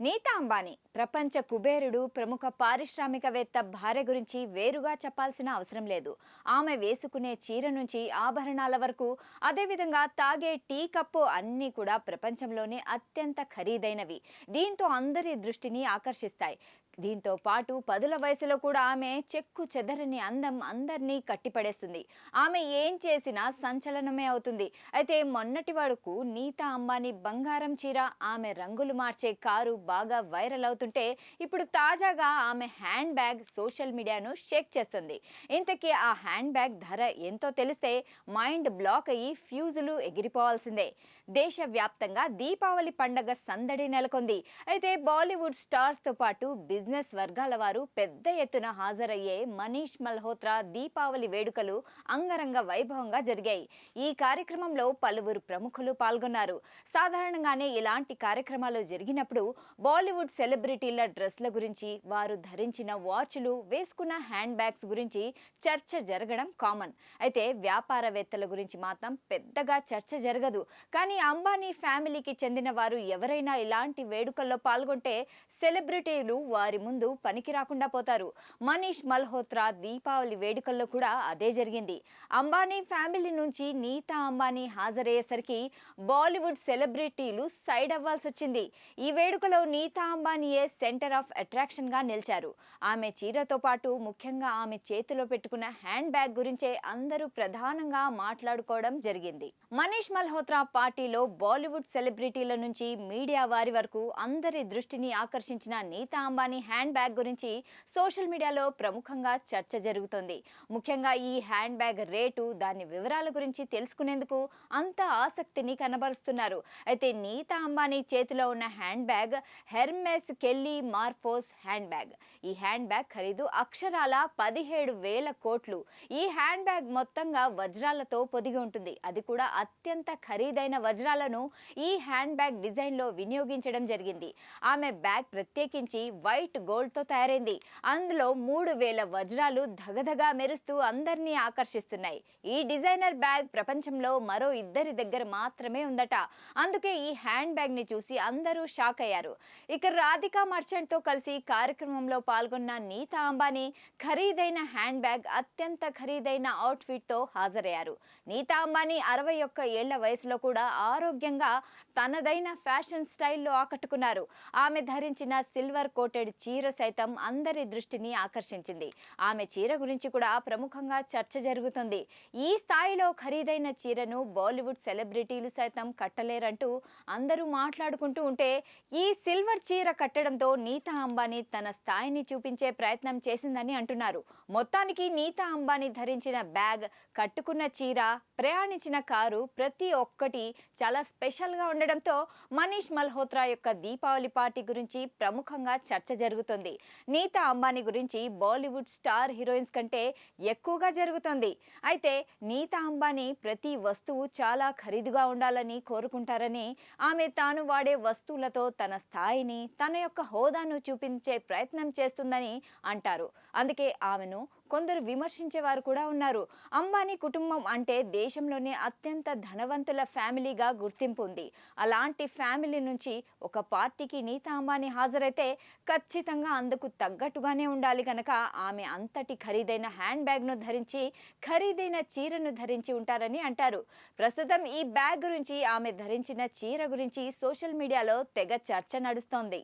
నీతా అంబానీ ప్రపంచ కుబేరుడు ప్రముఖ పారిశ్రామికవేత్త భార్య గురించి వేరుగా చెప్పాల్సిన అవసరం లేదు. ఆమె వేసుకునే చీర నుంచి ఆభరణాల వరకు, అదేవిధంగా తాగే టీ కప్పు అన్నీ కూడా ప్రపంచంలోనే అత్యంత ఖరీదైనవి. దీంతో అందరి దృష్టిని ఆకర్షిస్తాయి. దీంతో పాటు పదుల వయసులో కూడా ఆమె చెక్కు చెదరని అందం అందరినీ కట్టిపడేస్తుంది. ఆమె ఏం చేసినా సంచలనమే అవుతుంది. అయితే మొన్నటి వరకు నీతా అంబానీ బంగారం చీర, ఆమె రంగులు మార్చే కారు బాగా వైరల్ అవుతుంటే, ఇప్పుడు తాజాగా ఆమె హ్యాండ్ బ్యాగ్ సోషల్ మీడియాను షేక్ చేస్తుంది. ఇంతకీ ఆ హ్యాండ్ బ్యాగ్ ధర ఎంతో తెలిస్తే మైండ్ బ్లాక్ అయ్యి ఫ్యూజులు ఎగిరిపోవాల్సిందే. దేశవ్యాప్తంగా దీపావళి పండగ సందడి నెలకొంది. అయితే బాలీవుడ్ స్టార్స్తో పాటు బిజినెస్ వర్గాల వారు పెద్ద ఎత్తున హాజరయ్యే మనీష్ మల్హోత్రా దీపావళి వేడుకలు అంగరంగ వైభవంగా జరిగాయి. ఈ కార్యక్రమంలో పలువురు ప్రముఖులు పాల్గొన్నారు. సాధారణంగానే ఇలాంటి కార్యక్రమాలు జరిగినప్పుడు బాలీవుడ్ సెలబ్రిటీల డ్రెస్ల గురించి, వారు ధరించిన వాచ్లు, వేసుకున్న హ్యాండ్ బ్యాగ్స్ గురించి చర్చ జరగడం కామన్. అయితే వ్యాపారవేత్తల గురించి మాత్రం పెద్దగా చర్చ జరగదు. కానీ అంబానీ ఫ్యామిలీకి చెందిన వారు ఎవరైనా ఇలాంటి వేడుకల్లో పాల్గొంటే సెలబ్రిటీలు వారి ముందు పనికి రాకుండా పోతారు. మనీష్ మల్హోత్రా దీపావళి వేడుకల్లో కూడా అదే జరిగింది. అంబానీ ఫ్యామిలీ నుంచి నీతా అంబానీ హాజరయ్యేసరికి బాలీవుడ్ సెలబ్రిటీలు సైడ్ అవ్వాల్సి వచ్చింది. ఈ వేడుకలో నీతా అంబానీయే సెంటర్ ఆఫ్ అట్రాక్షన్ గా నిలిచారు. ఆమె చీరతో పాటు ముఖ్యంగా ఆమె చేతిలో పెట్టుకున్న హ్యాండ్ బ్యాగ్ గురించే అందరూ ప్రధానంగా మాట్లాడుకోవడం జరిగింది. మనీష్ మల్హోత్రా పార్టీలో బాలీవుడ్ సెలబ్రిటీల నుంచి మీడియా వారి వరకు అందరి దృష్టిని ఆకర్షించిన నీతా అంబానీ హ్యాండ్ బ్యాగ్ గురించి సోషల్ మీడియాలో ప్రముఖంగా చర్చ జరుగుతోంది. ముఖ్యంగా ఈ హ్యాండ్ బ్యాగ్ రేటు, దాని వివరాల గురించి తెలుసుకునేందుకు అంత ఆసక్తిని కనబరుస్తున్నారు. అయితే నీతా అంబానీ చేతిలో ఉన్న hand bag Hermes Kelly Morphose hand bag. ఈ హ్యాండ్ బ్యాగ్ ఖరీదు అక్షరాల 17,000 కోట్లు. ఈ హ్యాండ్ బ్యాగ్ మొత్తంగా వజ్రాలతో పొదిగి ఉంటుంది. అది కూడా అత్యంత ఖరీదైన వజ్రాలను ఈ హ్యాండ్ బ్యాగ్ డిజైన్లో వినియోగించడం జరిగింది. ఆమె బ్యాగ్ ప్రత్యేకించి వైట్ గోల్డ్తో తయారైంది. అందులో 3,000 వజ్రాలు ధగధగా మెరుస్తూ అందరినీ ఆకర్షిస్తున్నాయి. ఈ డిజైనర్ బ్యాగ్ ప్రపంచంలో మరో ఇద్దరి దగ్గర మాత్రమే ఉందట. అందుకే ఈ హ్యాండ్ బ్యాగ్ ని చూసి అందరూ షాక్ అయ్యారు. ఇక రాధికా మర్చెంట్ తో కలిసి కార్యక్రమంలో పాల్గొన్న నీతా అంబానీ ఖరీదైన హ్యాండ్ బ్యాగ్, అత్యంత ఖరీదైన అవుట్ఫిట్ తో హాజరయ్యారు. నీతా అంబానీ 61 ఏళ్ల వయసులో కూడా ఆరోగ్యంగా తనదైన ఫ్యాషన్ స్టైల్లో ఆకట్టుకున్నారు. ఆమె ధరించిన సిల్వర్ కోటెడ్ చీర సైతం అందరి దృష్టిని ఆకర్షించింది. ఆమె చీర గురించి కూడా ప్రముఖంగా చర్చ జరుగుతుంది. ఈ స్థాయిలో ఖరీదైన చీరను బాలీవుడ్ సెలబ్రిటీలు సైతం కట్టలేరంటూ అందరూ మాట్లాడుకుంటూ ఉంటే, ఈ సిల్వర్ చీర కట్టడంతో నీతా అంబానీ తన స్థాయిని చూపించే ప్రయత్నం చేసిందని అంటున్నారు. మొత్తానికి నీతా అంబానీ ధరించిన బ్యాగ్, కట్టుకున్న చీర, ప్రయాణించిన కారు ప్రతి ఒక్కటి చాలా స్పెషల్గా ఉండడంతో మనీష్ మల్హోత్రా యొక్క దీపావళి పార్టీ గురించి ప్రముఖంగా చర్చ జరుగుతుంది. నీతా అంబానీ గురించి బాలీవుడ్ స్టార్ హీరోయిన్స్ కంటే ఎక్కువగా జరుగుతుంది. అయితే నీతా అంబానీ ప్రతి వస్తువు చాలా ఖరీదుగా ఉండాలని కోరుకుంటారని, ఆమె తాను వాడే వస్తువులతో తన స్థాయిని, తన యొక్క హోదాను చూపించే ప్రయత్నం చేస్తుందని అంటారు. అందుకే ఆమెను కొందరు విమర్శించేవారు కూడా ఉన్నారు. అంబానీ కుటుంబం అంటే దేశంలోనే అత్యంత ధనవంతుల ఫ్యామిలీగా గుర్తింపు ఉంది. అలాంటి ఫ్యామిలీ నుంచి ఒక పార్టీకి నీతా అంబానీ హాజరైతే ఖచ్చితంగా అందుకు తగ్గట్టుగానే ఉండాలి కనుక ఆమె అంతటి ఖరీదైన హ్యాండ్ బ్యాగ్ను ధరించి, ఖరీదైన చీరను ధరించి ఉంటారని అంటారు. ప్రస్తుతం ఈ బ్యాగ్ గురించి, ఆమె ధరించిన చీర గురించి సోషల్ మీడియాలో తెగ చర్చ నడుస్తోంది.